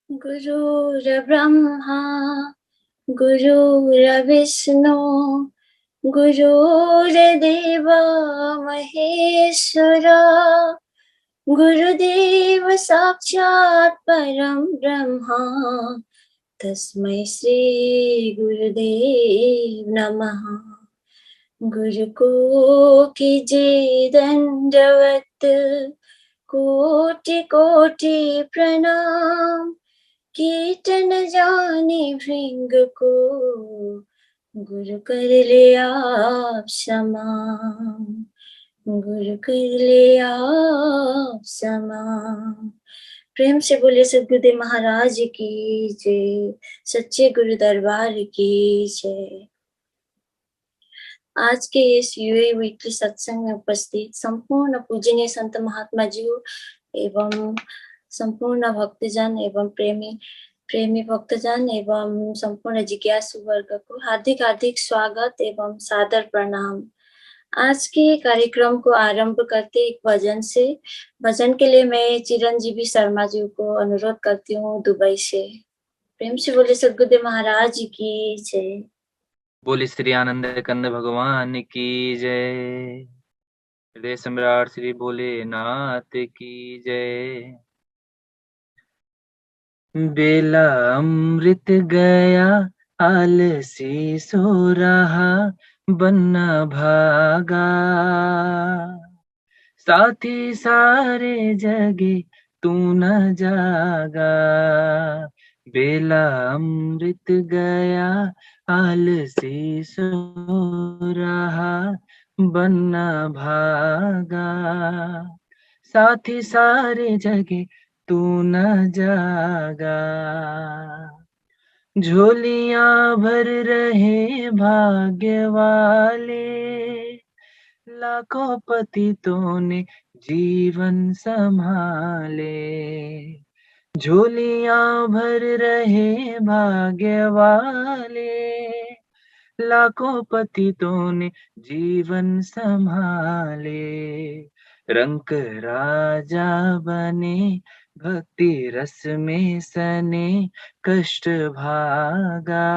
गुरुर्ब्रह्मा गुरुर्विष्णु गुरुर्देव महेश्वरा गुरुदेव साक्षात् परं ब्रह्मा तस्मै श्री गुरुदेव नमः। गुरु को कीजिए दंडवत कोटि कोटि प्रणाम। कीर्तन जाने भृंग को गुरु कर ले आप समान। गुरु कर ले आप समान। प्रेम से बोले सद्गुरुदेव महाराज की जय। सच्चे गुरु दरबार की जय। आज के इस यूए वीकली सत्संग में उपस्थित संपूर्ण पूजनीय संत महात्मा जी एवं संपूर्ण भक्तजन एवं प्रेमी भक्तजन एवं संपूर्ण जिज्ञासु वर्ग को हार्दिक हार्दिक स्वागत एवं सादर प्रणाम। आज के कार्यक्रम को आरंभ करते एक भजन से। भजन के लिए मैं चिरंजीवी शर्मा जी को अनुरोध करती हूँ दुबई से। प्रेम से बोले सद्गुरुदेव महाराज की जय। बोले श्री आनंद कंद भगवान की जय। हृदय सम्राट श्री भोलेनाथ की जय। बेला अमृत गया आलसी सो रहा बनना भागा। साथी सारे जगे तू न जागा। बेला अमृत गया आलसी सो रहा बनना भागा। साथी सारे जगे तू न जागा। झोलियां भर रहे भाग्य वाले लाखों पतितों ने जीवन संभाले। झोलियां भर रहे भाग्य वाले लाखों पतितों ने जीवन संभाले। रंक राजा बने भक्ति रस में सने कष्ट भागा।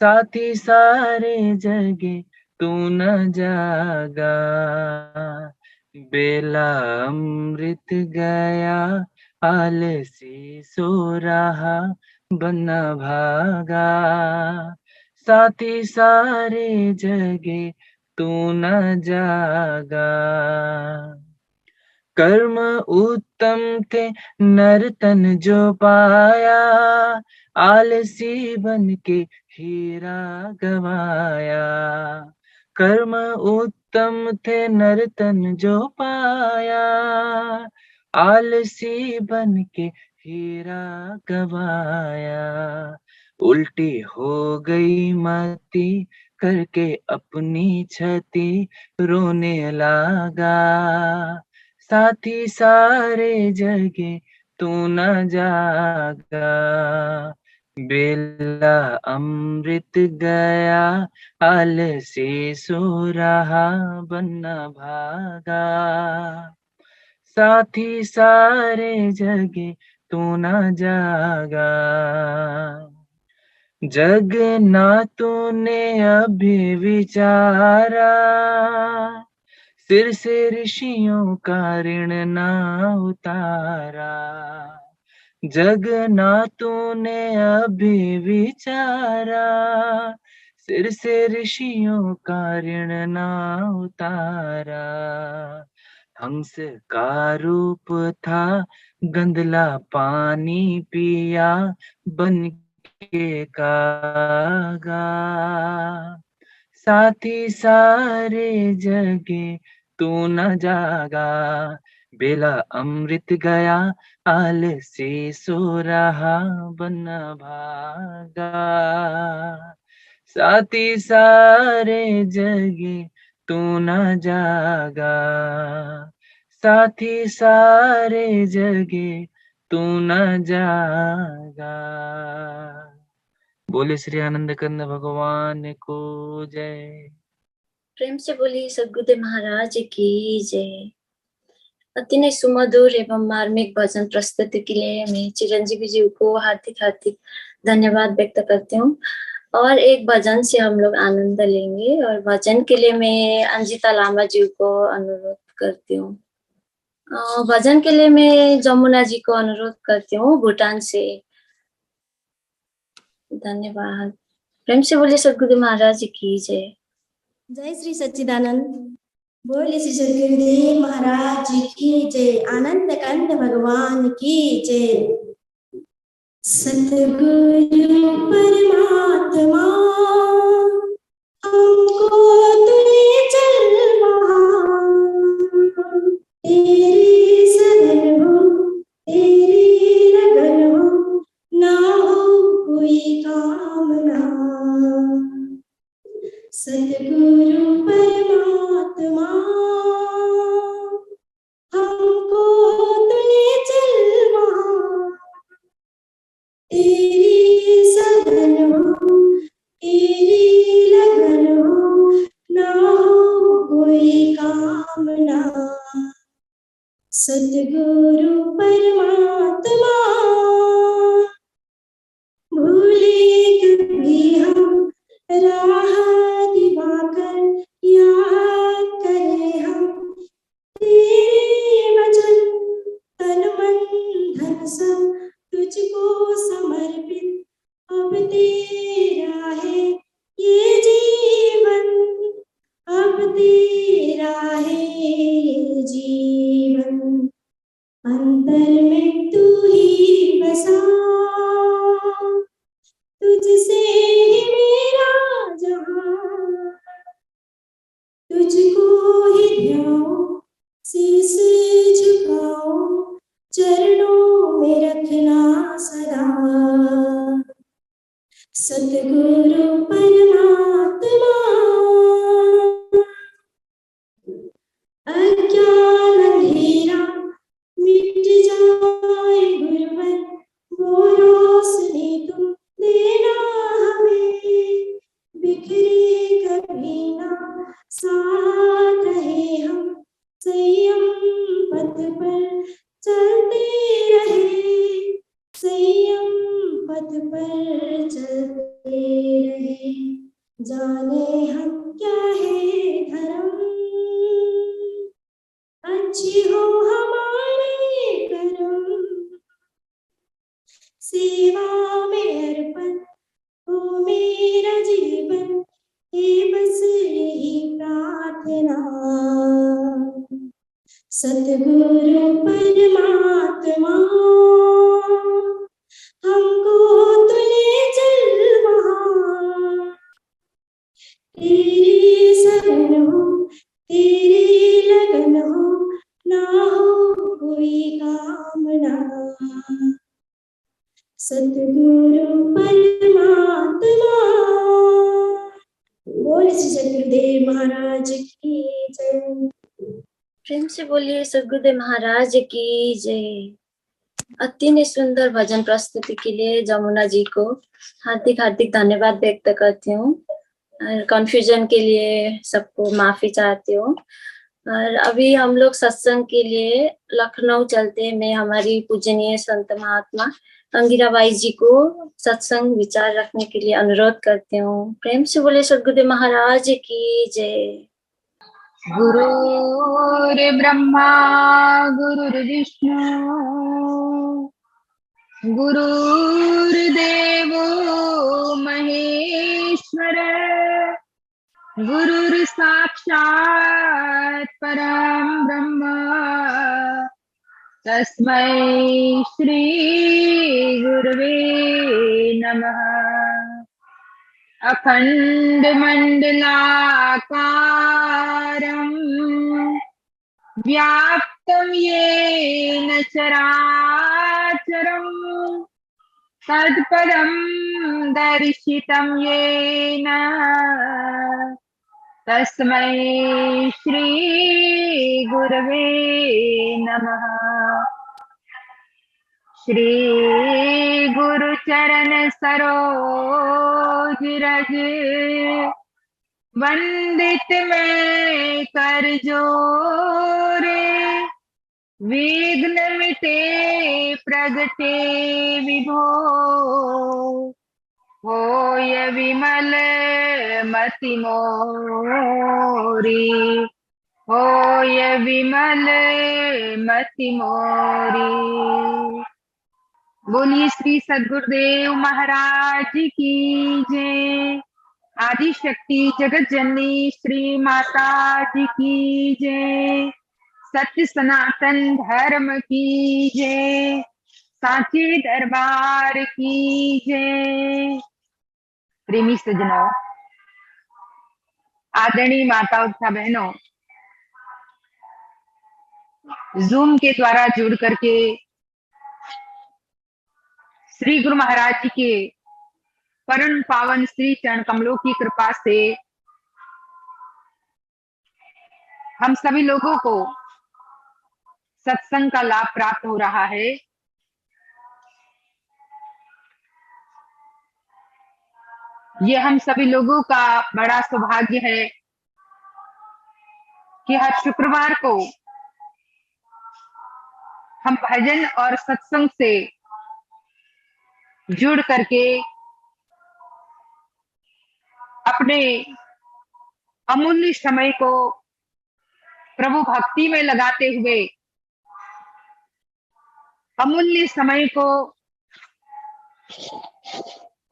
साथी सारे जगे तू न जागा। बेला अमृत गया आलसी सो रहा बनना भागा। साथी सारे जगे तू न जागा। कर्म उत्तम थे नर्तन जो पाया आलसी बन के हीरा गवाया। कर्म उत्तम थे नर्तन जो पाया आलसी बन के हीरा गवाया। उल्टी हो गई मती करके अपनी छती रोने लगा। साथी सारे जगे तू न जागा। बेला अमृत गया आलसी सो रहा बनना भागा। साथी सारे जगे तू न जागा। जगन्नाथों ने अभी विचारा सिर से ऋषियों का ऋण ना उतारा। जगन्नाथों ने अभी विचारा सिर से ऋषियों का ऋण ना उतारा। हंस का रूप था गंदला पानी पिया बन के कागा। साथी सारे जगे तू न जागा। बेला अमृत गया आलसी सो रहा बनना भागा। साथी सारे जगे तू न जागा। साथी सारे जगे तू न जागा। बोले श्री आनंद कंद भगवान को जय। प्रेम से बोली सद्गुरुदेव महाराज की जय। अति नै सुमधुर एवं मार्मिक भजन प्रस्तुति के लिए मैं चिरंजीवी जी को हार्दिक हार्दिक धन्यवाद व्यक्त करती हूँ। और एक भजन से हम लोग आनंद लेंगे और भजन के लिए मैं अंजिता लामा जी को अनुरोध करती हूँ। भजन के लिए मैं जमुना जी को अनुरोध करती हूँ भूटान से। धन्यवाद। प्रेम से बोलिए सद्गुरु महाराज जी की जय। जय श्री सच्चिदानंद। बोले श्री सद्गुरुदेव महाराज जी की जय। आनंद कंद भगवान की जय। सतगुरु परमात्मा हमको तूने चलवा, तेरी सदन हो तेरी लगन हो, ना हो कोई कामना। सतगुरु परमात्मा हमको तूने चलवा, तेरी सदन हो तेरी लगन हो, ना हो कोई कामना। सतगुरु परमात्मा भूले कभी हम राह दिवाकर, याद करें हम तेरे वचन, तन मन धन सब तुझको समर्पित। अब तेरा है ये जीवन, अब तेरा है ये जीवन। अंतर में तू ही बसा, तुझसे ही मेरा जहां, तुझको ही ध्याओ शीश झुकाओ, चरणों में रखना सदा। सतगुरु परमात्मा अज्ञान अंधेरा मिट जाए गुरुवर, वो रोशनी तुम देना हमें। बिखरे कभी ना साथ रहे हम, संयम पथ पर चलते रहे, संयम पथ पर चलते रहे। जाने हम क्या है धर्म, अच्छी हो हमारे कर्म। सेवा में अर्पण हो मेरा जीवन, ये बस यही प्रार्थना। सतगुरु परमात्मा हमको तूने चलवा, तेरी शरण हो तेरी लगन हो, ना हो कोई कामना। सतगुरु परमात्मा बोले श्री सद्गुरुदेव महाराज की जय। प्रेम से बोलिए सद्गुरुदेव महाराज की जय। अति ने सुंदर भजन प्रस्तुति के लिए जमुना जी को हार्दिक हार्दिक धन्यवाद व्यक्त करती हूँ। कंफ्यूजन के लिए सबको माफी चाहती हूँ। और अभी हम लोग सत्संग के लिए लखनऊ चलते हैं। मैं हमारी पूजनीय संत महात्मा अंगिराबाई जी को सत्संग विचार रखने के लिए अनुरोध करती हूँ। प्रेम से बोले सद्गुरुदेव महाराज की जय। गुरुर्ब्रह्मा गुरुर्विष्णु गुरुर्देवो महेश्वर, गुरुर् साक्षात् परं ब्रह्म, तस्मै श्री गुरवे नमः। अखंड मंडलाकारं व्याप्तं येन चराचरं, तत्पदं दर्शितं येन, तस्मै श्री गुरवे नमः। श्री गुरु चरण सरोज रज, वंदित मैं कर जोरे, विघ्न मिटे प्रगटे विभो, होय विमल मति मोरी, होय विमल मति मोरी। बोलिए श्री सद्गुरुदेव महाराज की जय। आदि शक्ति जगत जननी श्री माता जी की जय। सत्य सनातन धर्म की जय। सांची दरबार की जय। प्रेमी सज्जनों, आदरणीय माताओं तथा बहनों, जूम के द्वारा जुड़ करके श्री गुरु महाराज जी के परम पावन श्री चरण कमलों की कृपा से हम सभी लोगों को सत्संग का लाभ प्राप्त हो रहा है। ये हम सभी लोगों का बड़ा सौभाग्य है कि हर शुक्रवार को हम भजन और सत्संग से जुड़ करके अपने अमूल्य समय को प्रभु भक्ति में लगाते हुए अमूल्य समय को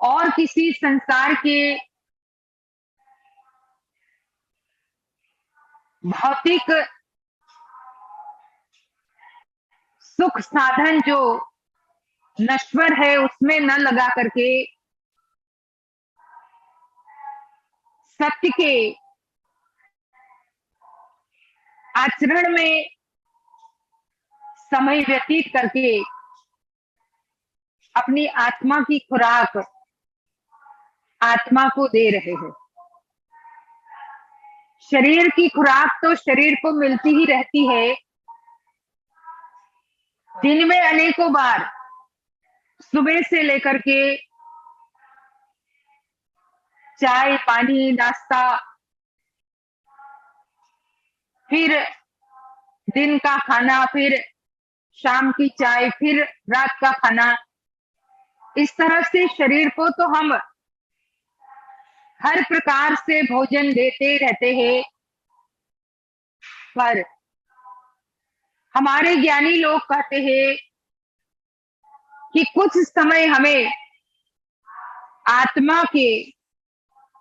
और किसी संसार के भौतिक सुख साधन जो नश्वर है उसमें न लगा करके सत्य के आचरण में समय व्यतीत करके अपनी आत्मा की खुराक आत्मा को दे रहे हैं। शरीर की खुराक तो शरीर को मिलती ही रहती है। दिन में अनेकों बार सुबह से लेकर के चाय पानी नाश्ता, फिर दिन का खाना, फिर शाम की चाय, फिर रात का खाना, इस तरह से शरीर को तो हम हर प्रकार से भोजन देते रहते हैं। पर हमारे ज्ञानी लोग कहते हैं कि कुछ समय हमें आत्मा के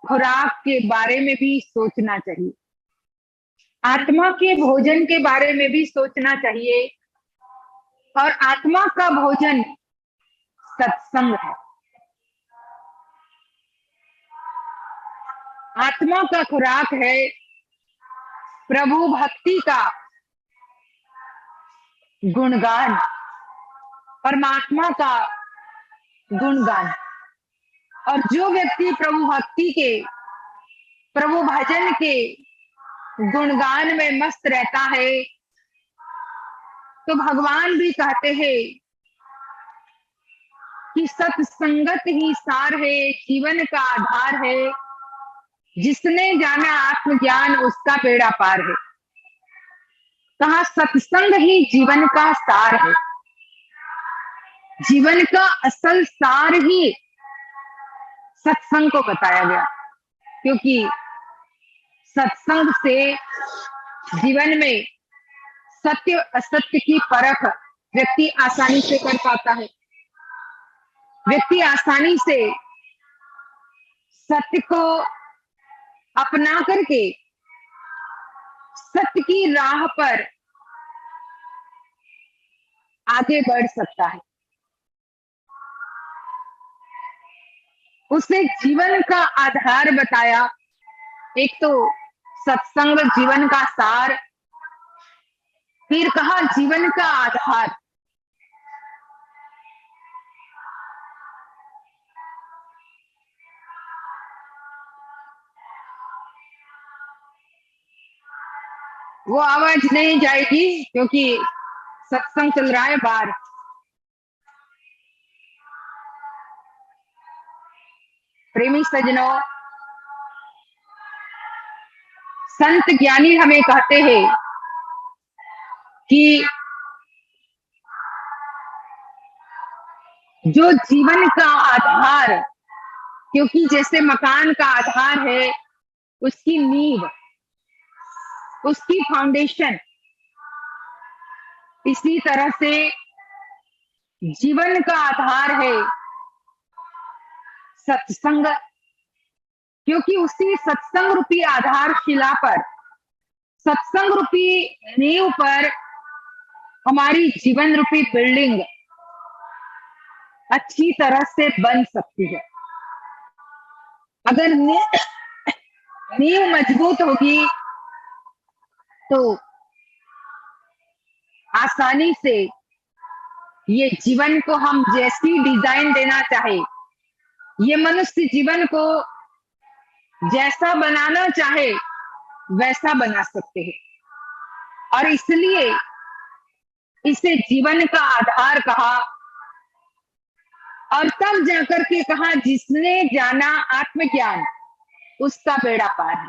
खुराक के बारे में भी सोचना चाहिए, आत्मा के भोजन के बारे में भी सोचना चाहिए। और आत्मा का भोजन सत्संग है। आत्मा का खुराक है प्रभु भक्ति का गुणगान, परमात्मा का गुणगान। और जो व्यक्ति प्रभु भक्ति के, प्रभु भजन के गुणगान में मस्त रहता है, तो भगवान भी कहते हैं कि सत्संगत ही सार है, जीवन का आधार है। जिसने जाना आत्मज्ञान उसका बेड़ा पार है। कहा सत्संग ही जीवन का सार है। जीवन का असल सार ही सत्संग को बताया गया, क्योंकि सत्संग से जीवन में सत्य असत्य की परख व्यक्ति आसानी से कर पाता है। व्यक्ति आसानी से सत्य को अपना करके सत्य की राह पर आगे बढ़ सकता है। उसने जीवन का आधार बताया। एक तो सत्संग जीवन का सार, फिर कहा जीवन का आधार। वो आवाज नहीं जाएगी क्योंकि सत्संग चल रहा है बाहर। प्रेमी सज्जनों, संत ज्ञानी हमें कहते हैं कि जो जीवन का आधार, क्योंकि जैसे मकान का आधार है, उसकी नींव, उसकी फाउंडेशन, इसी तरह से जीवन का आधार है सत्संग, क्योंकि उसी सत्संग रूपी आधारशिला पर, सत्संग रूपी नींव पर हमारी जीवन रूपी बिल्डिंग अच्छी तरह से बन सकती है। अगर नींव मजबूत होगी तो आसानी से ये जीवन को हम जैसी डिजाइन देना चाहे, ये मनुष्य जीवन को जैसा बनाना चाहे वैसा बना सकते हैं। और इसलिए इसे जीवन का आधार कहा। और तब जाकर के कहा, जिसने जाना आत्मज्ञान उसका बेड़ा पार है।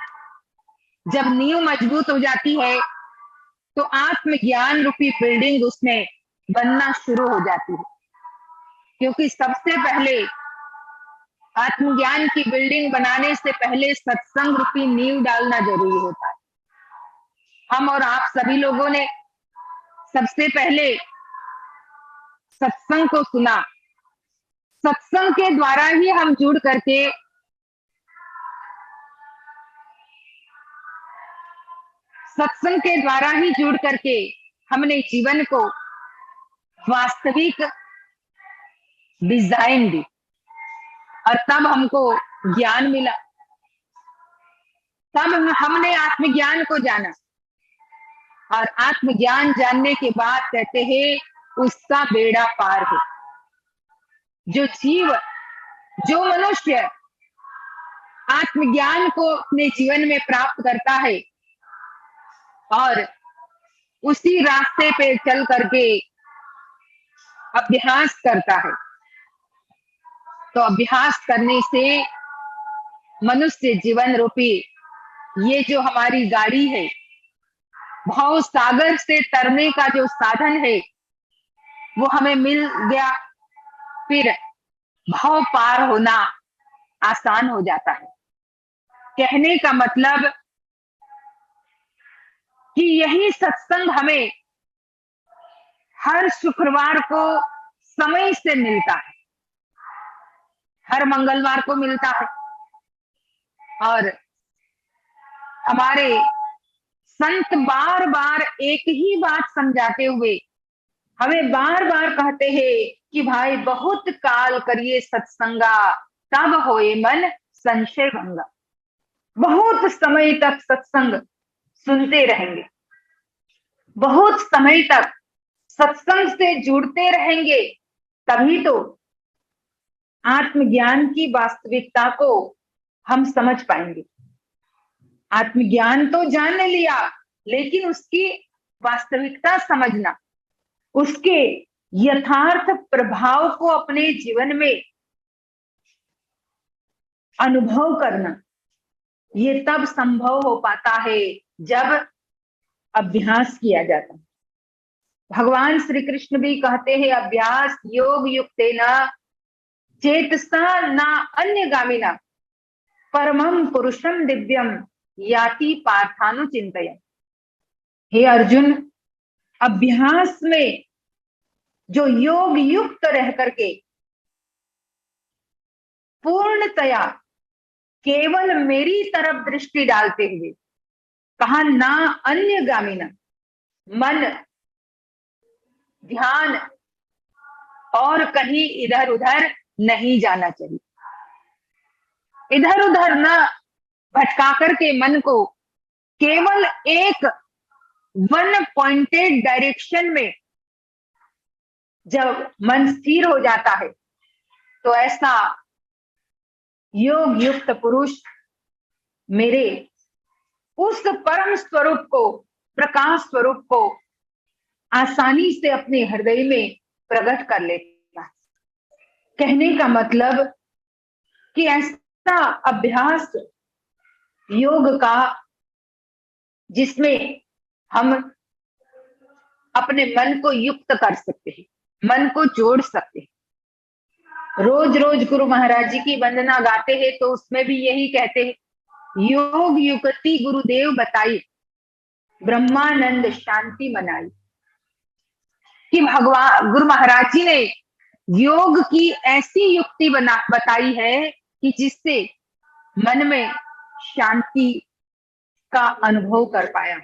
जब नींव मजबूत हो जाती है तो आत्मज्ञान रूपी बिल्डिंग उसमें बनना शुरू हो जाती है, क्योंकि सबसे पहले आत्मज्ञान की बिल्डिंग बनाने से पहले सत्संग रूपी नींव डालना जरूरी होता है। हम और आप सभी लोगों ने सबसे पहले सत्संग को सुना, सत्संग के द्वारा ही हम जुड़ करके सत्संग के द्वारा ही जुड़ करके हमने जीवन को वास्तविक डिजाइन दी, और तब हमको ज्ञान मिला, तब हमने आत्मज्ञान को जाना। और आत्मज्ञान जानने के बाद कहते हैं उसका बेड़ा पार है। जो जीव, जो मनुष्य आत्मज्ञान को अपने जीवन में प्राप्त करता है और उसी रास्ते पे चल करके अभ्यास करता है, तो अभ्यास करने से मनुष्य जीवन रूपी ये जो हमारी गाड़ी है, भाव सागर से तरने का जो साधन है वो हमें मिल गया, फिर भाव पार होना आसान हो जाता है। कहने का मतलब कि यही सत्संग हमें हर शुक्रवार को समय से मिलता है, हर मंगलवार को मिलता है। और हमारे संत बार बार एक ही बात समझाते हुए हमें बार बार कहते हैं कि भाई बहुत काल करिए सत्संगा, तब होए मन संशय भंगा। बहुत समय तक सत्संग सुनते रहेंगे, बहुत समय तक सत्संग से जुड़ते रहेंगे, तभी तो आत्मज्ञान की वास्तविकता को हम समझ पाएंगे। आत्मज्ञान तो जान लिया, लेकिन उसकी वास्तविकता समझना, उसके यथार्थ प्रभाव को अपने जीवन में अनुभव करना, ये तब संभव हो पाता है जब अभ्यास किया जाता है। भगवान श्री कृष्ण भी कहते हैं, अभ्यास योग युक्तेन चेतसा न अन्य गामिना परमं पुरुषम दिव्यम याति पार्थानुचिंतयन्। हे अर्जुन, अभ्यास में जो योग युक्त रह करके पूर्णतया केवल मेरी तरफ दृष्टि डालते हुए, कहा ना अन्य गामिना, मन ध्यान और कहीं इधर उधर नहीं जाना चाहिए। इधर उधर न भटका करके मन को केवल एक वन पॉइंटेड डायरेक्शन में जब मन स्थिर हो जाता है, तो ऐसा योग युक्त पुरुष मेरे उस परम स्वरूप को, प्रकाश स्वरूप को आसानी से अपने हृदय में प्रकट कर लेता है। कहने का मतलब कि ऐसा अभ्यास योग का जिसमें हम अपने मन को युक्त कर सकते हैं, मन को जोड़ सकते हैं, रोज रोज गुरु महाराज जी की वंदना गाते हैं तो उसमें भी यही कहते हैं, योग युक्ति गुरुदेव बताई, ब्रह्मानंद शांति मनाई। कि भगवान गुरु महाराज जी ने योग की ऐसी युक्ति बताई है कि जिससे मन में शांति का अनुभव कर पाया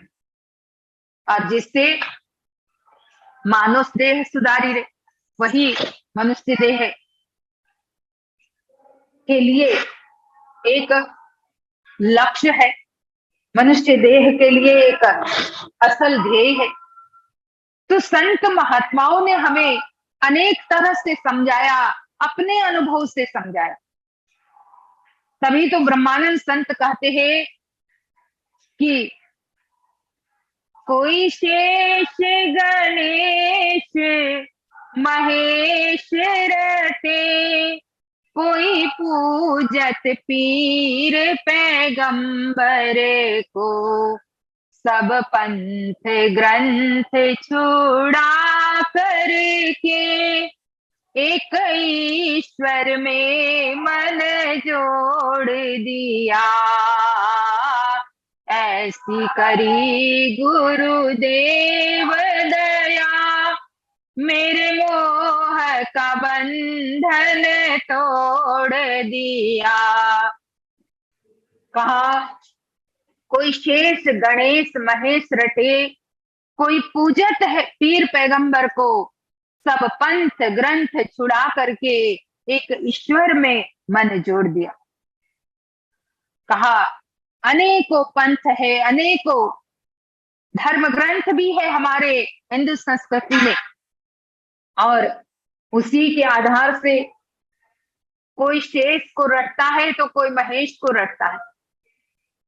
और जिससे मानव देह सुधारी रहे। वही मनुष्य देह के लिए एक लक्ष्य है, मनुष्य देह के लिए एक असल ध्येय है। तो संत महात्माओं ने हमें अनेक तरह से समझाया, अपने अनुभव से समझाया। तभी तो ब्रह्मानंद संत कहते हैं कि कोई शेष गणेश महेश रटे, कोई पूजत पीर पैगंबर को, सब पंथ ग्रंथ छुड़ा करके, एक ईश्वर में मन जोड़ दिया, ऐसी करी गुरुदेव दया, मेरे मोह का बंधन तोड़ दिया। कहा कोई शेष गणेश महेश रटे, कोई पूजत है पीर पैगंबर को, सब पंथ ग्रंथ छुड़ा करके एक ईश्वर में मन जोड़ दिया। कहा अनेकों पंथ है, अनेकों धर्म ग्रंथ भी है हमारे हिंदू संस्कृति में, और उसी के आधार से कोई शेष को रटता है तो कोई महेश को रटता है,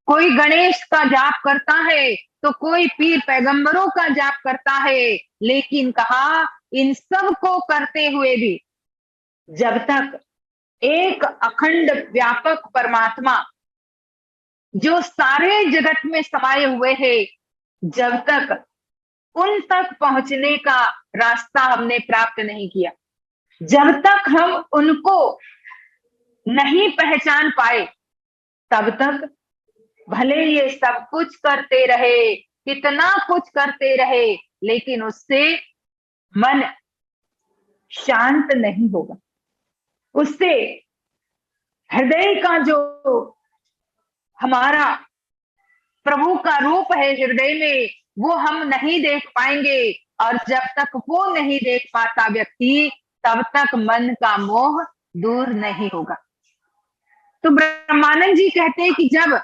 कोई गणेश का जाप करता है तो कोई पीर पैगंबरों का जाप करता है। लेकिन कहा इन सब को करते हुए भी जब तक एक अखंड व्यापक परमात्मा जो सारे जगत में समाये हुए हैं, जब तक उन तक पहुंचने का रास्ता हमने प्राप्त नहीं किया, जब तक हम उनको नहीं पहचान पाए, तब तक भले ये सब कुछ करते रहे, कितना कुछ करते रहे, लेकिन उससे मन शांत नहीं होगा। उससे हृदय का जो हमारा प्रभु का रूप है हृदय में, वो हम नहीं देख पाएंगे। और जब तक वो नहीं देख पाता व्यक्ति, तब तक मन का मोह दूर नहीं होगा। तो ब्रह्मानंद जी कहते हैं कि जब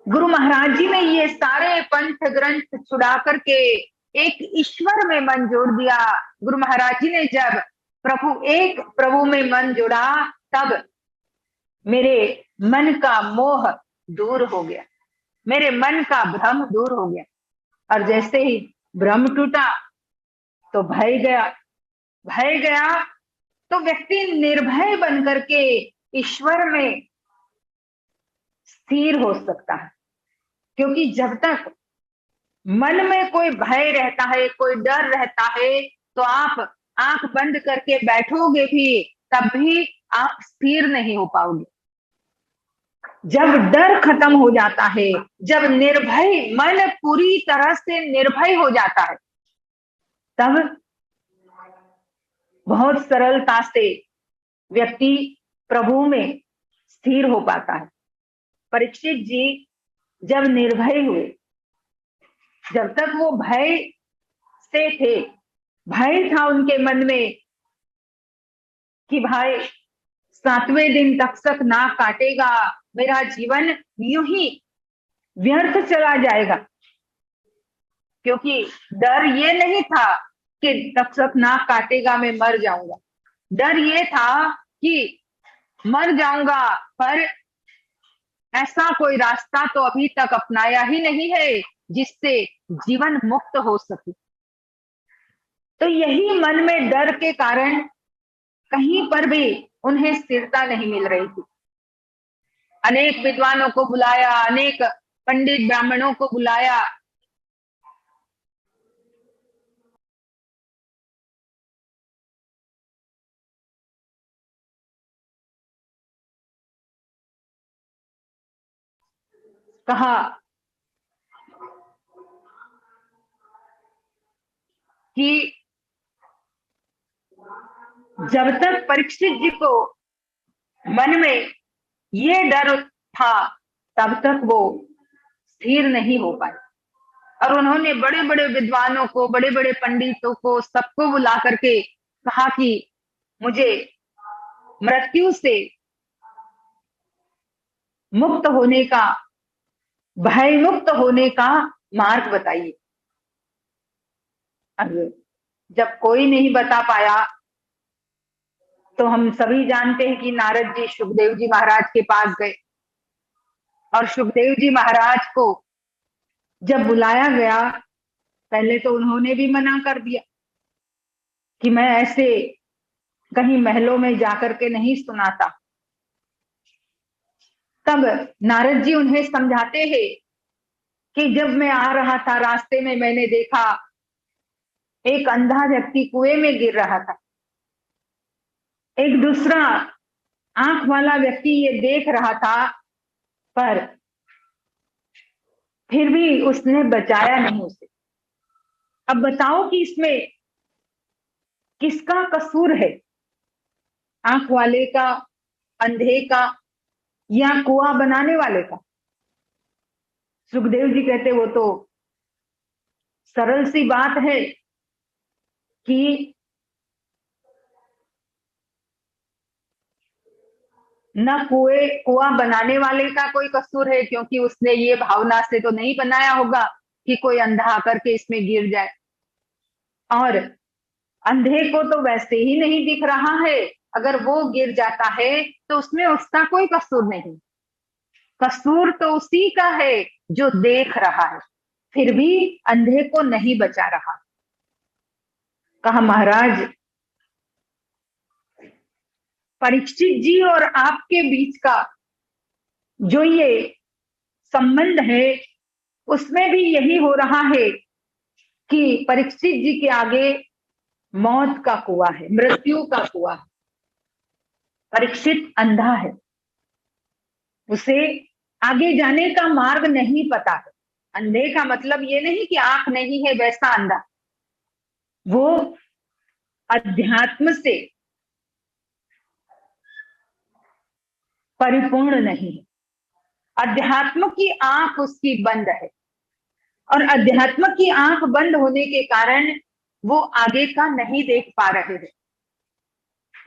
गुरु महाराज जी ने ये सारे पंथ ग्रंथ छुड़ा करके एक ईश्वर में मन जोड़ दिया, गुरु महाराज जी ने जब एक प्रभु में मन जोड़ा, तब मेरे मन का मोह दूर हो गया, मेरे मन का भ्रम दूर हो गया। और जैसे ही भ्रम टूटा तो भय गया, भय गया तो व्यक्ति निर्भय बन करके ईश्वर में स्थिर हो सकता है। क्योंकि जब तक मन में कोई भय रहता है, कोई डर रहता है, तो आप आंख बंद करके बैठोगे भी, तब भी आप स्थिर नहीं हो पाओगे। जब डर खत्म हो जाता है, जब निर्भय मन पूरी तरह से निर्भय हो जाता है, तब बहुत सरलता से व्यक्ति प्रभु में स्थिर हो पाता है। परीक्षित जी जब निर्भय हुए, जब तक वो भय से थे, भय था उनके मन में कि भाई 7वें दिन तक ना काटेगा, मेरा जीवन यूं ही व्यर्थ चला जाएगा। क्योंकि डर ये नहीं था कि तक ना काटेगा मैं मर जाऊंगा, डर ये था कि मर जाऊंगा, पर ऐसा कोई रास्ता तो अभी तक अपनाया ही नहीं है जिससे जीवन मुक्त हो सके। तो यही मन में डर के कारण कहीं पर भी उन्हें स्थिरता नहीं मिल रही थी। अनेक विद्वानों को बुलाया, अनेक पंडित ब्राह्मणों को बुलाया, कहा कि जब तक परीक्षित जी को मन में ये डर था तब तक वो स्थिर नहीं हो पाए। और उन्होंने बड़े बड़े विद्वानों को, बड़े बड़े पंडितों को, सबको बुला करके कहा कि मुझे मृत्यु से मुक्त होने का, भय मुक्त होने का मार्ग बताइए। अब जब कोई नहीं बता पाया तो हम सभी जानते हैं कि नारद जी सुखदेव जी महाराज के पास गए और सुखदेव जी महाराज को जब बुलाया गया, पहले तो उन्होंने भी मना कर दिया कि मैं ऐसे कहीं महलों में जाकर के नहीं सुनाता। तब नारद जी उन्हें समझाते हैं कि जब मैं आ रहा था रास्ते में मैंने देखा एक अंधा व्यक्ति कुएं में गिर रहा था, एक दूसरा आंख वाला व्यक्ति ये देख रहा था, पर फिर भी उसने बचाया नहीं उसे। अब बताओ कि इसमें किसका कसूर है, आंख वाले का, अंधे का, या कुआं बनाने वाले का? सुखदेव जी कहते वो तो सरल सी बात है कि न कुआं बनाने वाले का कोई कसूर है, क्योंकि उसने ये भावना से तो नहीं बनाया होगा कि कोई अंधा आकर के इसमें गिर जाए, और अंधे को तो वैसे ही नहीं दिख रहा है, अगर वो गिर जाता है तो उसमें उसका कोई कसूर नहीं। कसूर तो उसी का है जो देख रहा है, फिर भी अंधे को नहीं बचा रहा। कहा महाराज, परीक्षित जी और आपके बीच का जो ये संबंध है उसमें भी यही हो रहा है कि परीक्षित जी के आगे मौत का कुआं है, मृत्यु का कुआं है। परीक्षित अंधा है, उसे आगे जाने का मार्ग नहीं पता है। अंधे का मतलब ये नहीं कि आंख नहीं है वैसा अंधा, वो अध्यात्म से परिपूर्ण नहीं है, अध्यात्म की आंख उसकी बंद है, और अध्यात्म की आंख बंद होने के कारण वो आगे का नहीं देख पा रहे हैं।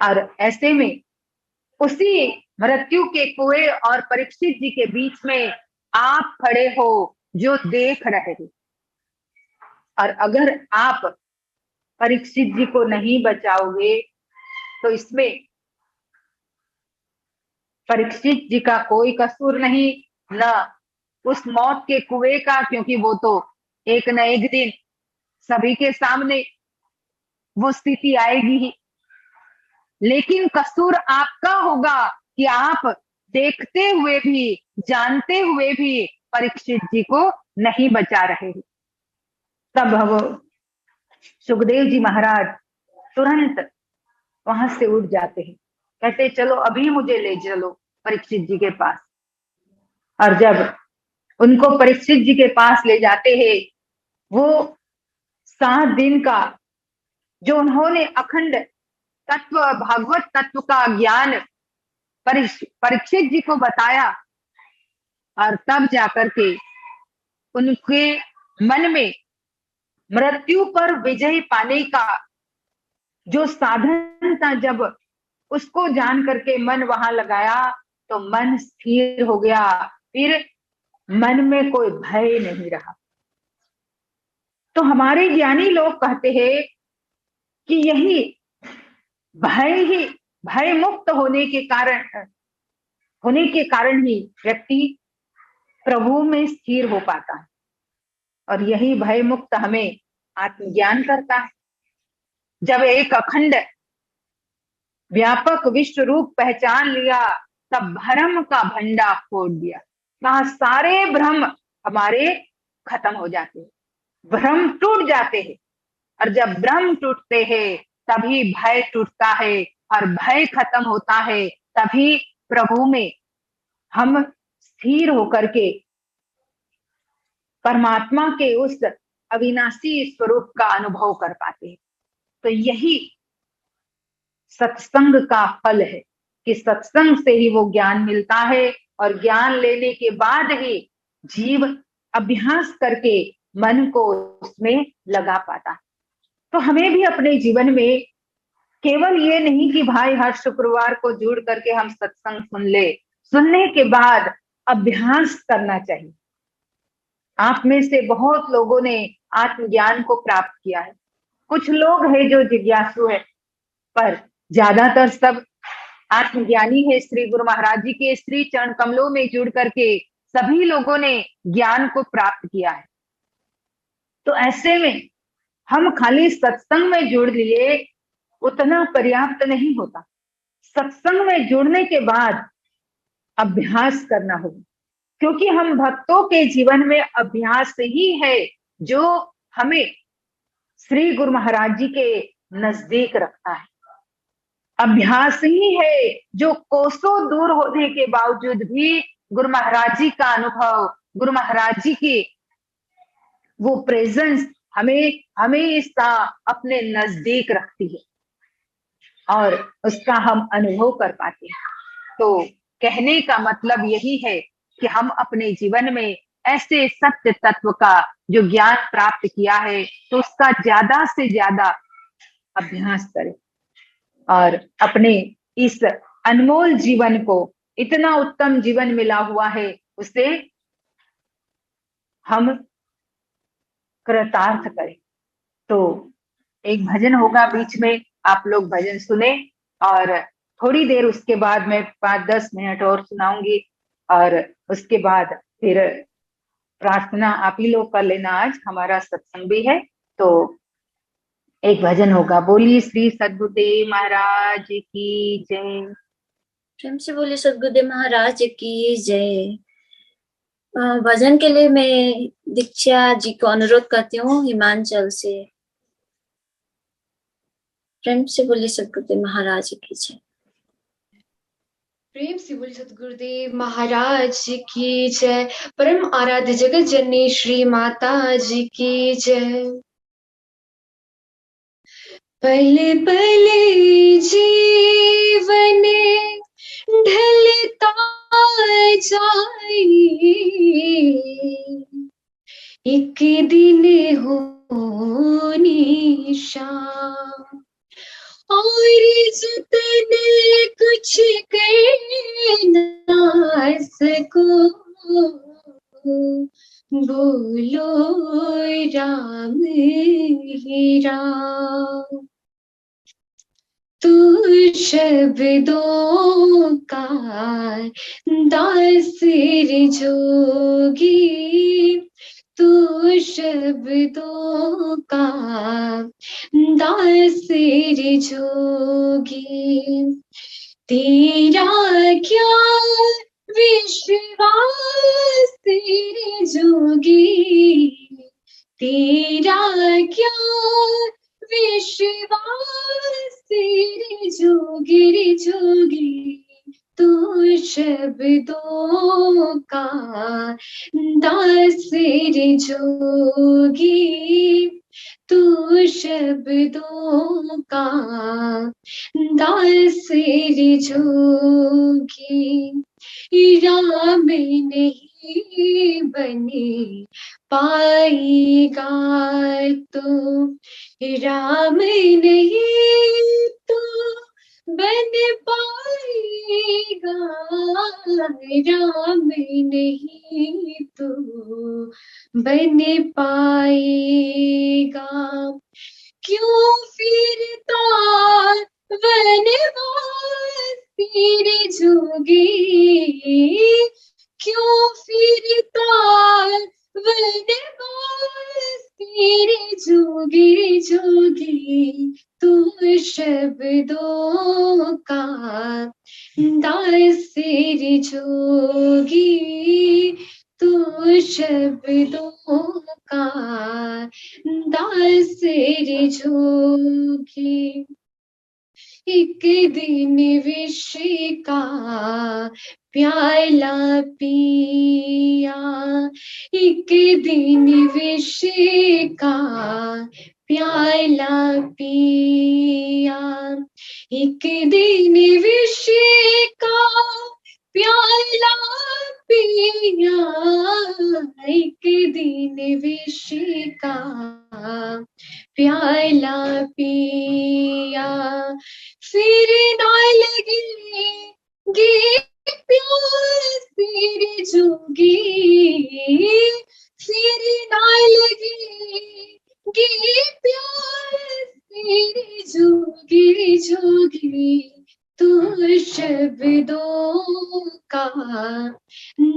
और ऐसे में उसी मृत्यु के कुएं और परीक्षित जी के बीच में आप खड़े हो जो देख रहे हैं, और अगर आप परीक्षित जी को नहीं बचाओगे तो इसमें परीक्षित जी का कोई कसूर नहीं, न उस मौत के कुएं का, क्योंकि वो तो एक न एक दिन सभी के सामने वो स्थिति आएगी ही। लेकिन कसूर आपका होगा कि आप देखते हुए भी, जानते हुए भी परीक्षित जी को नहीं बचा रहे। तब वो सुखदेव जी महाराज तुरंत वहां से उठ जाते हैं, कहते चलो अभी मुझे ले चलो परीक्षित जी के पास। और जब उनको परीक्षित जी के पास ले जाते हैं, वो 7 दिन का जो उन्होंने अखंड तत्व, भागवत तत्व का ज्ञान परीक्षित जी को बताया, और तब जाकर के उनके मन में मृत्यु पर विजय पाने का जो साधन था, जब उसको जान करके मन वहां लगाया तो मन स्थिर हो गया, फिर मन में कोई भय नहीं रहा। तो हमारे ज्ञानी लोग कहते हैं कि यही भय मुक्त होने के कारण ही व्यक्ति प्रभु में स्थिर हो पाता है, और यही भय मुक्त हमें आत्मज्ञान करता है। जब एक अखंड व्यापक विश्व रूप पहचान लिया, तब भ्रम का भंडा फोड़ दिया। कहा सारे भ्रम हमारे खत्म हो जाते हैं, भ्रम टूट जाते हैं, और जब भ्रम टूटते हैं तभी भय टूटता है, और भय खत्म होता है तभी प्रभु में हम स्थिर होकर के परमात्मा के उस अविनाशी स्वरूप का अनुभव कर पाते हैं। तो यही सत्संग का फल है कि सत्संग से ही वो ज्ञान मिलता है, और ज्ञान लेने के बाद ही जीव अभ्यास करके मन को उसमें लगा पाता है। तो हमें भी अपने जीवन में केवल ये नहीं कि भाई हर शुक्रवार को जुड़ करके हम सत्संग सुन ले, सुनने के बाद अभ्यास करना चाहिए। आप में से बहुत लोगों ने आत्मज्ञान को प्राप्त किया है, कुछ लोग हैं जो जिज्ञासु है, पर ज्यादातर सब आत्मज्ञानी है। श्री गुरु महाराज जी के श्री चरण कमलों में जुड़ करके सभी लोगों ने ज्ञान को प्राप्त किया है। तो ऐसे में हम खाली सत्संग में जुड़ लिए उतना पर्याप्त नहीं होता। सत्संग में जुड़ने के बाद अभ्यास करना होगा, क्योंकि हम भक्तों के जीवन में अभ्यास ही है जो हमें श्री गुरु महाराज जी के नजदीक रखता है। अभ्यास ही है जो कोसों दूर होने के बावजूद भी गुरु महाराज जी का अनुभव, गुरु महाराज जी की वो प्रेजेंस हमें हमेशा अपने नजदीक रखती है और उसका हम अनुभव कर पाते हैं। तो कहने का मतलब यही है कि हम अपने जीवन में ऐसे सत्य तत्व का जो ज्ञान प्राप्त किया है तो उसका ज्यादा से ज्यादा अभ्यास करें और अपने इस अनमोल जीवन को, इतना उत्तम जीवन मिला हुआ है, उसे हम कृतार्थ करें। तो एक भजन होगा बीच में, आप लोग भजन सुने और थोड़ी देर उसके बाद मैं 5-10 मिनट और सुनाऊंगी और उसके बाद फिर प्रार्थना आप ही लोग कर लेना। आज हमारा सत्संग भी है तो एक भजन होगा। बोलिए श्री सद्गुरुदेव महाराज की जय। प्रेम से बोलिए सद्गुरुदेव महाराज की जय। भजन के लिए मैं दीक्षा जी को अनुरोध करती हूँ हिमाचल से। प्रेम से बोलिए सद्गुरुदेव महाराज की जय। प्रेम से बोलिए सद्गुरुदेव महाराज की जय। परम आराध्य जगत जननी श्री माता जी की जय। पल पल जीवन ढलता जाए, एक दिन होनी शाम, और जतन कुछ कर ना सको, बोलो राम ही राम। तू शब्दों का दास जोगी, तू शब्दों का दास जोगी। तेरा क्या विश्वास तेरे जोगी, तेरा क्या विश्वास तेरे जोगी रे जोगी। तू शब्दों का दास रे जोगी, तू शब्दों का दास रे जोगी। राम नहीं बने पाएगा तो, राम नहीं तो बन पाएगा, राम नहीं तो बन पाएगा। क्यों फिरता वनवास तेरे जोगी, क्यों फिरता वनवास तेरे जोगी रे जोगी। तू शब्दों का दास रे जोगी, तू शब्दों का दास रे जोगी। एक दिन विष का प्याला पिया, एक दिन विष का प्याला पिया, एक दिन विष का प्याला पिया, एक दिन विष का प्याला पिया, फिर ना लगेगी प्यास तेरी जोगी, फिर ना लगेगी प्यास तेरी जोगी जोगी, तू शब्दों का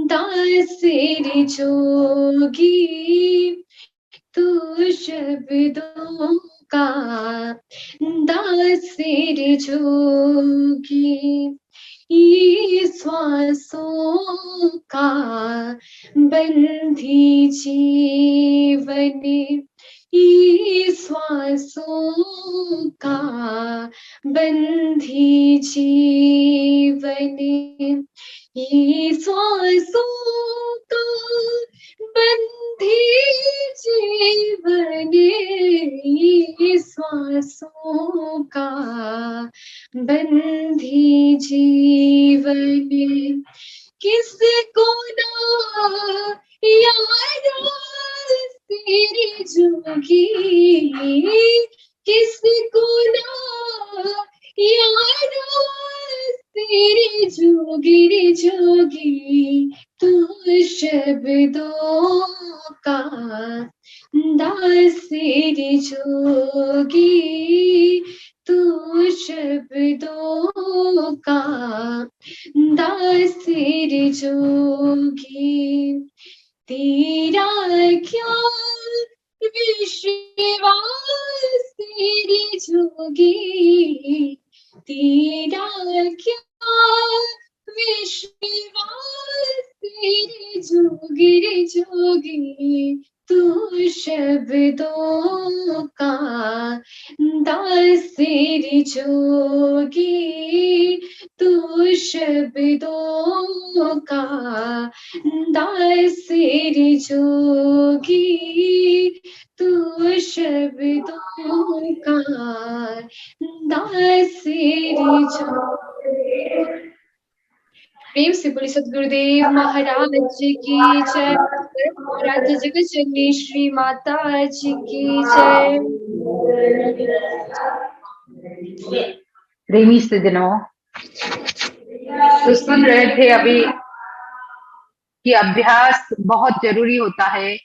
दास रे जोगी, तू शब्दों का दास रे जोगी, ये श्वासों का बंधी जीवन, ये श्वासों का बंधी जीवन, ये श्वासों का बंधी जीवन, ये श्वासों का बंधी जीवन, किसको ना याद तेरी जोगी, किसको ना याद तेरी जोगी रे जोगी, तू शब्दों का दास रे जोगी, तू शब्दों का दास रे जोगी, तेरा क्या विश्वास तेरी जोगी, तेरा क्या विश्वास तेरी जोगी रे जोगी, तू शब्दों का दास रे जोगी, तू शब्दों का दास रे जोगी, तू शब्दों का दास रे जोगी। प्रेम से बोली सदगुरुदेव महाराज की जय, आराध्य जगत जननी श्री माता जी की जय। प्रेमी सज्जनों, तो सुन रहे थे अभी कि अभ्यास बहुत जरूरी होता है,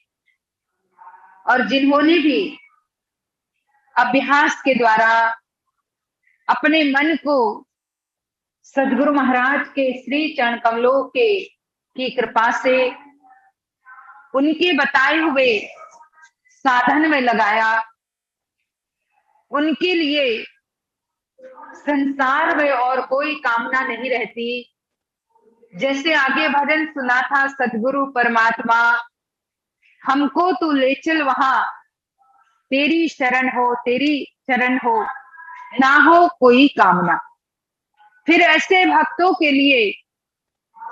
और जिन्होंने भी अभ्यास के द्वारा अपने मन को सदगुरु महाराज के श्री चरण कमलों की कृपा से उनके बताए हुए साधन में लगाया, उनके लिए संसार में और कोई कामना नहीं रहती। जैसे आगे भजन सुना था, सदगुरु परमात्मा हमको तू ले चल वहां, तेरी शरण हो, तेरी शरण हो, ना हो कोई कामना। फिर ऐसे भक्तों के लिए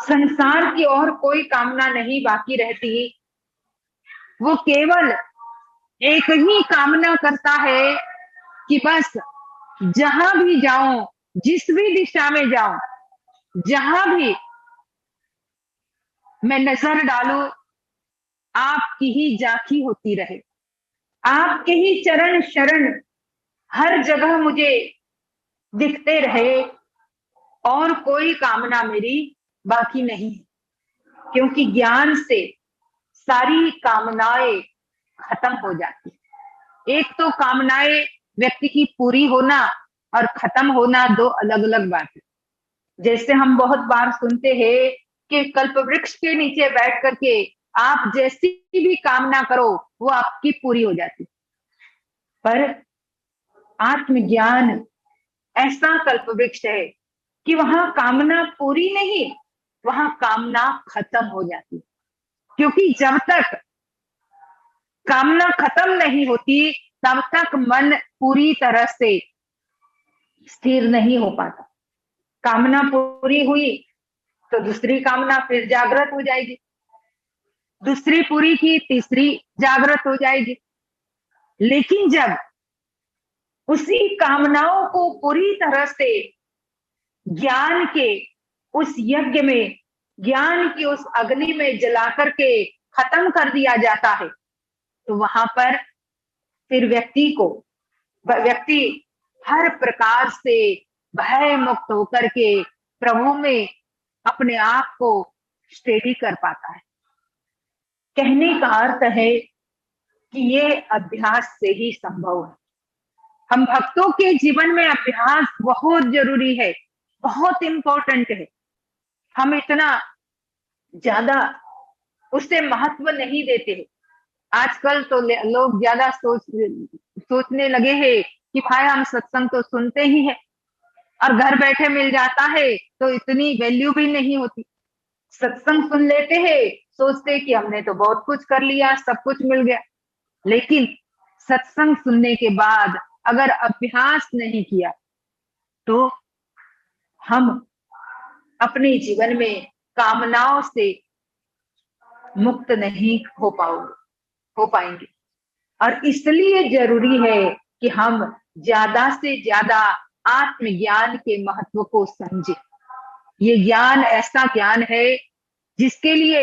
संसार की और कोई कामना नहीं बाकी रहती। वो केवल एक ही कामना करता है कि बस जहां भी जाऊं, जिस भी दिशा में जाऊं, जहां भी मैं नजर डालूं, आपकी ही झांकी होती रहे, आपके ही चरण शरण हर जगह मुझे दिखते रहे, और कोई कामना मेरी बाकी नहीं। क्योंकि ज्ञान से सारी कामनाएं खत्म हो जाती। एक तो कामनाएं व्यक्ति की पूरी होना और खत्म होना दो अलग अलग बात है। जैसे हम बहुत बार सुनते हैं कि कल्प वृक्ष के नीचे बैठ करके आप जैसी भी कामना करो वो आपकी पूरी हो जाती। पर आत्मज्ञान ऐसा कल्प वृक्ष है कि वहां कामना पूरी नहीं, वहां कामना खत्म हो जाती। क्योंकि जब तक कामना खत्म नहीं होती तब तक मन पूरी तरह से स्थिर नहीं हो पाता। कामना पूरी हुई तो दूसरी कामना फिर जागृत हो जाएगी, दूसरी पूरी की तीसरी जागृत हो जाएगी। लेकिन जब उसी कामनाओं को पूरी तरह से ज्ञान के उस यज्ञ में, ज्ञान की उस अग्नि में जला करके खत्म कर दिया जाता है, तो वहां पर फिर व्यक्ति हर प्रकार से भय मुक्त होकर के प्रभु में अपने आप को स्टेडी कर पाता है। कहने का अर्थ है कि ये अभ्यास से ही संभव है। हम भक्तों के जीवन में अभ्यास बहुत जरूरी है, बहुत इंपॉर्टेंट है। हम इतना ज्यादा उससे महत्व नहीं देते हैं। आजकल तो लोग ज्यादा सोचने लगे हैं कि भाई हम सत्संग तो सुनते ही है और घर बैठे मिल जाता है तो इतनी वैल्यू भी नहीं होती। सत्संग सुन लेते हैं, सोचते कि हमने तो बहुत कुछ कर लिया, सब कुछ मिल गया। लेकिन सत्संग सुनने के बाद अगर अभ्यास नहीं किया तो हम अपने जीवन में कामनाओं से मुक्त नहीं हो पाएंगे। और इसलिए जरूरी है कि हम ज्यादा से ज्यादा आत्मज्ञान के महत्व को समझें। ये ज्ञान ऐसा ज्ञान है जिसके लिए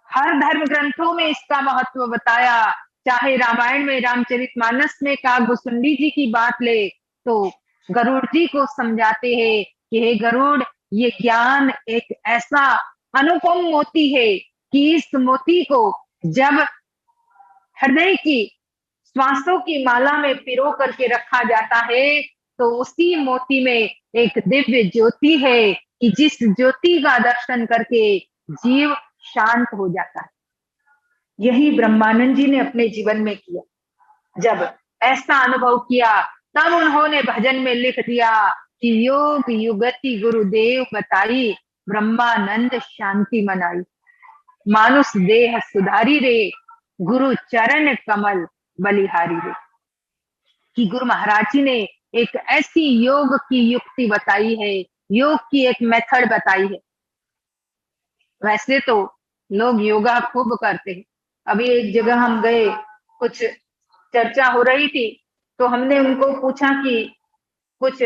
हर धर्म ग्रंथों में इसका महत्व बताया। चाहे रामायण में, रामचरितमानस में काकभुसुंडी जी की बात ले तो गरुड़ जी को समझाते हैं कि हे गरुड़, ये ज्ञान एक ऐसा अनुपम मोती है कि इस मोती को जब हृदय की श्वासों की माला में पिरो करके रखा जाता है तो उसी मोती में एक दिव्य ज्योति है कि जिस ज्योति का दर्शन करके जीव शांत हो जाता है। यही ब्रह्मानंद जी ने अपने जीवन में किया। जब ऐसा अनुभव किया तब उन्होंने भजन में लिख दिया कि योग युगति गुरुदेव बताई, ब्रह्मानंद शांति मनाई, मानुष देह सुधारी रे, गुरु चरण कमल बलिहारी रे। कि गुरु महाराज जी ने एक ऐसी योग की युक्ति बताई है, योग की एक मेथड बताई है। वैसे तो लोग योगा खूब करते हैं। अभी एक जगह हम गए, कुछ चर्चा हो रही थी तो हमने उनको पूछा कि कुछ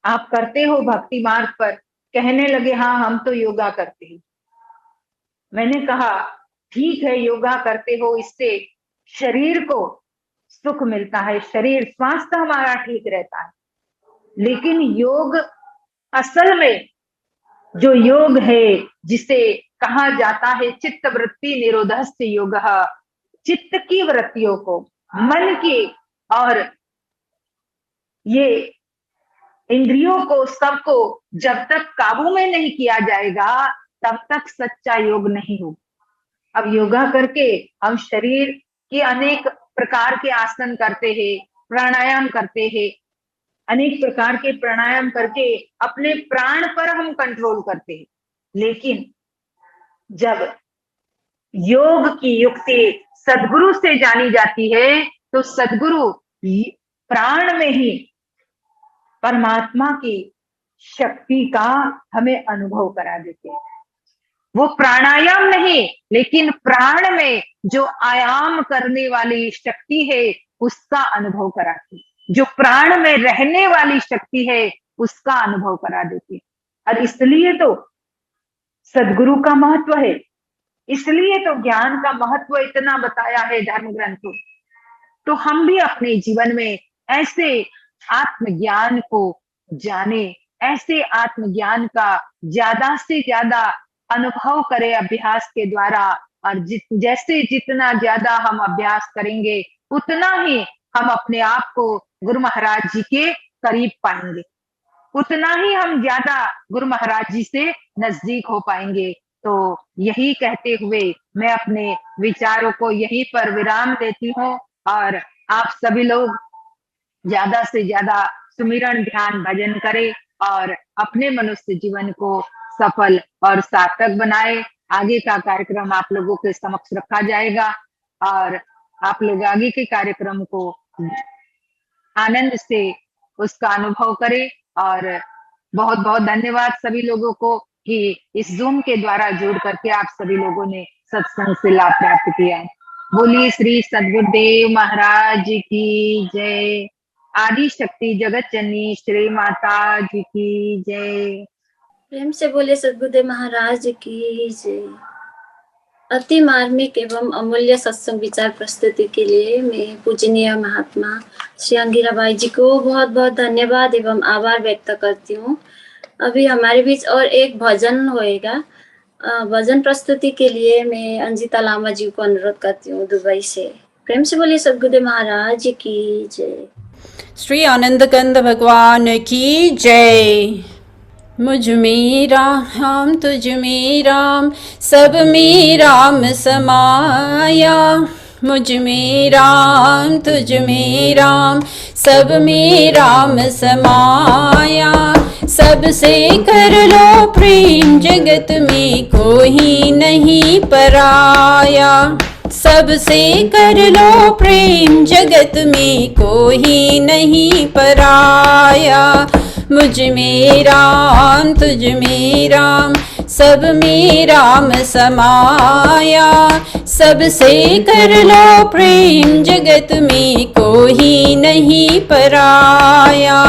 आप करते हो भक्ति मार्ग पर? कहने लगे हाँ हम तो योगा करते हैं। मैंने कहा ठीक है, योगा करते हो, इससे शरीर को सुख मिलता है, शरीर स्वास्थ्य हमारा ठीक रहता है। लेकिन योग असल में जो योग है जिसे कहा जाता है चित्त वृत्ति निरोधस्य योग, चित्त की वृत्तियों को, मन की और ये इंद्रियों को, सबको जब तक काबू में नहीं किया जाएगा तब तक सच्चा योग नहीं होगा। अब योगा करके हम शरीर के अनेक प्रकार के आसन करते हैं, प्राणायाम करते हैं, अनेक प्रकार के प्राणायाम करके अपने प्राण पर हम कंट्रोल करते हैं। लेकिन जब योग की युक्ति सद्गुरु से जानी जाती है तो सद्गुरु प्राण में ही परमात्मा की शक्ति का हमें अनुभव करा देते हैं। वो प्राणायाम नहीं, लेकिन प्राण में जो आयाम करने वाली शक्ति है उसका अनुभव कराती है, जो प्राण में रहने वाली शक्ति है उसका अनुभव करा देती है। और इसलिए तो सद्गुरु का महत्व है, इसलिए तो ज्ञान का महत्व इतना बताया है धर्म ग्रंथों। तो हम भी अपने जीवन में ऐसे आत्मज्ञान को जाने, ऐसे आत्मज्ञान का ज्यादा से ज्यादा अनुभव करें अभ्यास के द्वारा। और जैसे जितना ज्यादा हम अभ्यास करेंगे उतना ही हम अपने आप को गुरु महाराज जी के करीब पाएंगे, उतना ही हम ज्यादा गुरु महाराज जी से नजदीक हो पाएंगे। तो यही कहते हुए मैं अपने विचारों को यहीं पर विराम देती हूँ और आप सभी लोग ज्यादा से ज्यादा सुमिरन, ध्यान, भजन करें और अपने मनुष्य जीवन को सफल और सार्थक बनाए। आगे का कार्यक्रम आप लोगों के समक्ष रखा जाएगा और आप लोग आगे के कार्यक्रम को आनंद से उसका अनुभव करे। और बहुत बहुत धन्यवाद सभी लोगों को कि इस जूम के द्वारा जुड़ करके आप सभी लोगों ने सत्संग से लाभ प्राप्त किया। बोलिए श्री सद्गुरुदेव महाराज की जय। आदि शक्ति जगत जननी श्री माता जी की जय। प्रेम से बोले सद्गुरुदेव महाराज की जय। अति मार्मिक एवं अमूल्य सत्संग विचार प्रस्तुति के लिए मैं पूजनीय महात्मा श्री अंगिराबाई जी को बहुत बहुत धन्यवाद एवं आभार व्यक्त करती हूँ। अभी हमारे बीच और एक भजन होएगा। भजन प्रस्तुति के लिए मैं अंजिता लामा जी को अनुरोध करती हूँ दुबई से। प्रेम से बोलिए सद्गुरुदेव महाराज की जय। श्री आनंद कंद भगवान की जय। मुझ में राम तुझ में राम सब में राम समाया। मुझ में राम तुझ में राम सब में राम समाया। सबसे कर लो प्रेम जगत में कोई नहीं पराया। सबसे कर लो प्रेम जगत में कोई नहीं पराया। मुझ में राम तुझ में राम सब में राम समाया। सबसे कर लो प्रेम जगत में कोई नहीं पराया।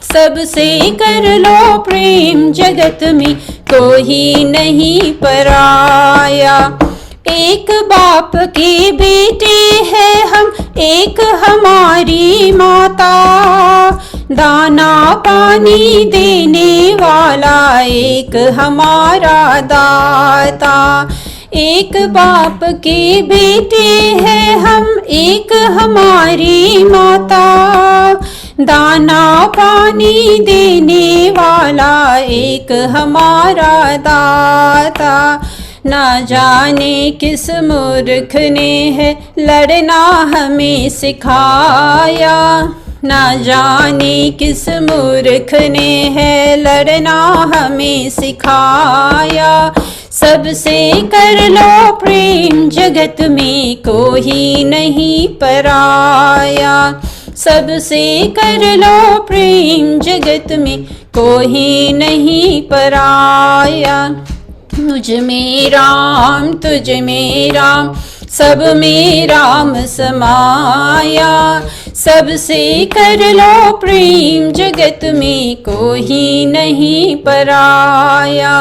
सबसे कर लो प्रेम जगत में कोई नहीं पराया। एक बाप के बेटे हैं हम, एक हमारी माता। दाना पानी देने वाला एक हमारा दाता। एक बाप के बेटे हैं हम, एक हमारी माता। दाना पानी देने वाला एक हमारा दाता। ना जाने किस मूर्ख ने है लड़ना हमें सिखाया। ना जाने किस मूर्ख ने है लड़ना हमें सिखाया। सबसे कर लो प्रेम जगत में कोई नहीं पराया। सबसे कर लो प्रेम जगत में कोई नहीं पराया। मुझ में राम तुझ में राम सब में राम समाया। सबसे कर लो प्रेम जगत में कोई नहीं पराया।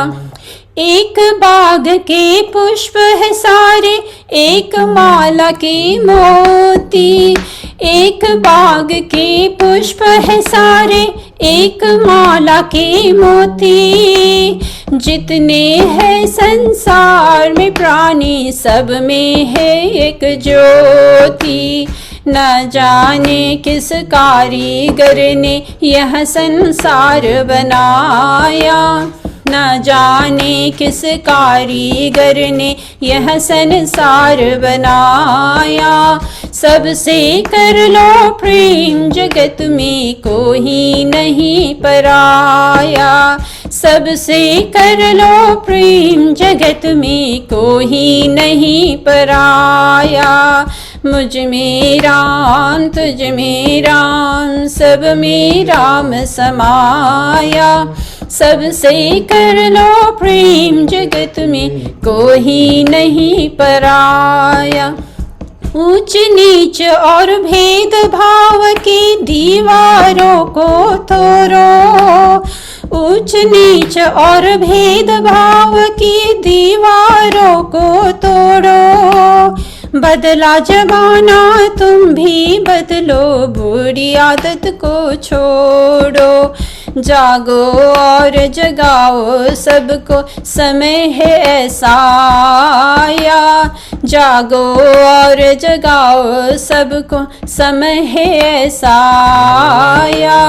एक बाग के पुष्प है सारे, एक माला के मोती। एक बाग के पुष्प है सारे, एक माला के मोती। जितने हैं संसार में प्राणी सब में है एक ज्योति। न जाने किस कारीगर ने यह संसार बनाया। न जाने किस कारीगर ने यह संसार बनाया। सबसे कर लो प्रेम जगत में कोई नहीं पराया। सबसे कर लो प्रेम जगत में कोई नहीं पराया। मुझ में राम तुझ में राम सब में राम समाया। सबसे कर लो प्रेम जगत में कोई नहीं पराया। ऊंच नीच और भेद भाव की दीवारों को तोड़ो। ऊंच नीच और भेद भाव की दीवारों को तोड़ो। बदला जमाना तुम भी बदलो, बुरी आदत को छोड़ो। जागो और जगाओ सबको, समय है ऐसा आया। जागो और जगाओ सबको, समय है ऐसा आया।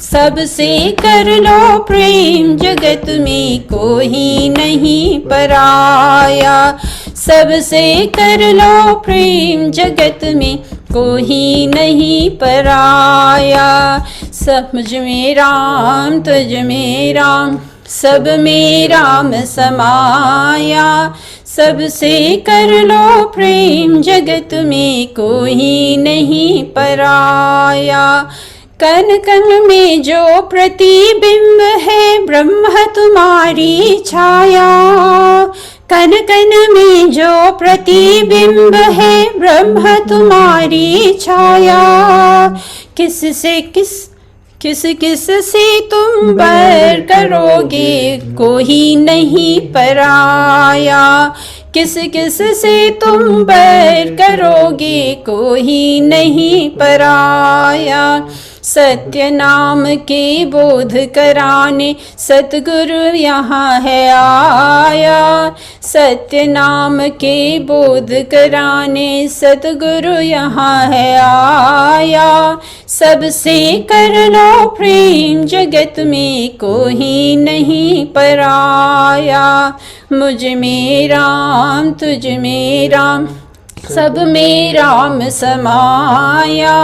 सबसे कर लो प्रेम जगत में कोई नहीं पराया। सबसे कर लो प्रेम जगत में कोई नहीं पराया। सब मुझ में राम तुझ में राम सब में राम समाया। सबसे कर लो प्रेम जगत में कोई नहीं पराया। कण कण में जो प्रतिबिंब है ब्रह्म तुम्हारी छाया। कण कण में जो प्रतिबिंब है ब्रह्म तुम्हारी छाया। किस किस से तुम बैर करोगे कोई नहीं पराया। किस से तुम बैर करोगे कोई नहीं पराया। सत्य नाम के बोध कराने सतगुरु यहाँ है आया। सत्य नाम के बोध कराने सतगुरु यहाँ है आया। सबसे कर लो प्रेम जगत में कोई नहीं पराया। मुझ में राम तुझ में राम सब में राम समाया।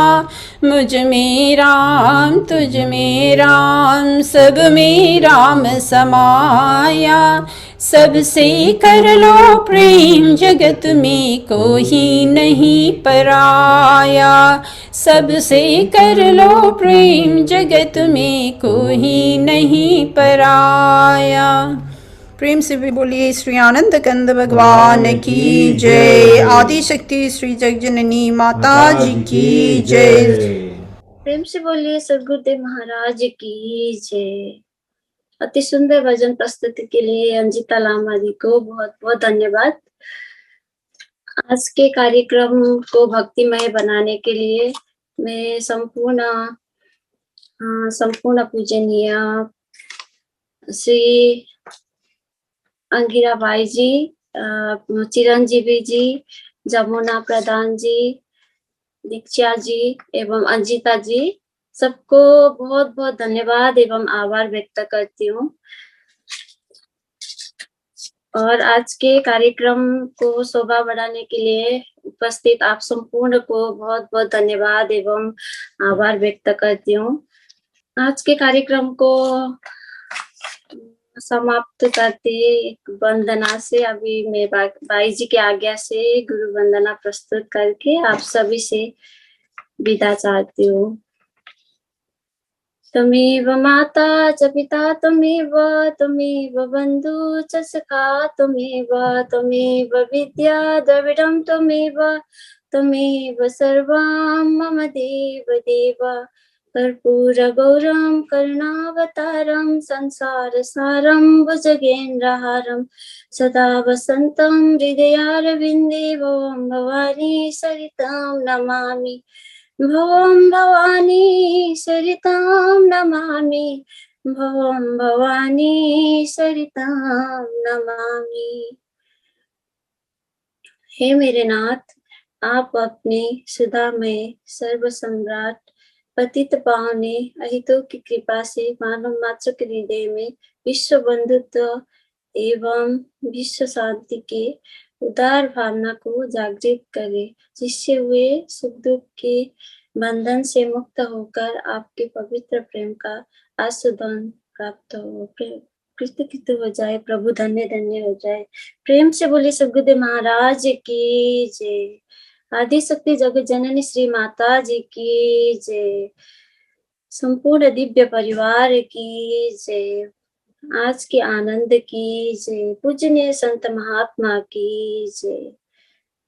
मुझ में राम तुझ में राम सब में राम समाया। सबसे कर लो प्रेम जगत में कोई नहीं पराया। सबसे कर लो प्रेम जगत में कोई नहीं पराया। प्रेम से भी बोलिए श्री आनंद कंद भगवान की जय। आदि शक्ति श्री जगजननी माता जी की जय। प्रेम से बोलिए सद्गुरुदेव महाराज की जय। अति सुंदर भजन प्रस्तुति के लिए अंजिता लामा जी को बहुत बहुत धन्यवाद। आज के कार्यक्रम को भक्तिमय बनाने के लिए मैं संपूर्ण पूजनीय श्री अंगिरा भाई जी, चिरंजीवी जी, जमुना प्रधान जी, दीक्षा जी एवं अंजिता जी, सबको बहुत बहुत धन्यवाद एवं आभार व्यक्त करती हूँ। और आज के कार्यक्रम को शोभा बढ़ाने के लिए उपस्थित आप संपूर्ण को बहुत बहुत धन्यवाद एवं आभार व्यक्त करती हूँ। आज के कार्यक्रम को समाप्त करते एक वंदना से अभी मैं भाई जी की आज्ञा से गुरु वंदना प्रस्तुत करके आप सभी से विदा चाहती हूँ। त्वमेव माता च पिता त्वमेव बंधु च सखा त्वमेव विद्या द्रविडं त्वमेव सर्वं मम देव कर्पूरगौरं करुणावतारं संसारसारं भुजगेन्द्रहारं सदा वसन्तं हृदयारविन्दे भवं भवानी सरितां नमामि। भवं भवानी सरितां नमामि। भवं भवानी सरितां नमामि। हे मेरे नाथ, आप अपने सुधामय सर्व सम्राट पतित पावने अहितों की कृपा से मानव मात्र के हृदय में विश्व बंधुत्व एवं विश्व शांति के उदार भावना को जागृत करे, जिससे वे सुख दुख के बंधन से मुक्त होकर आपके पवित्र प्रेम का आस्वादन प्राप्त हो, कृतकृत हो जाए। प्रभु धन्य धन्य हो जाए। प्रेम से बोले सद्गुरुदेव महाराज की जय। आदि शक्ति जगत जननी श्री माता जी की जय। संपूर्ण दिव्य परिवार की जय। आज के आनंद की जय। पूजनीय संत महात्मा की जय।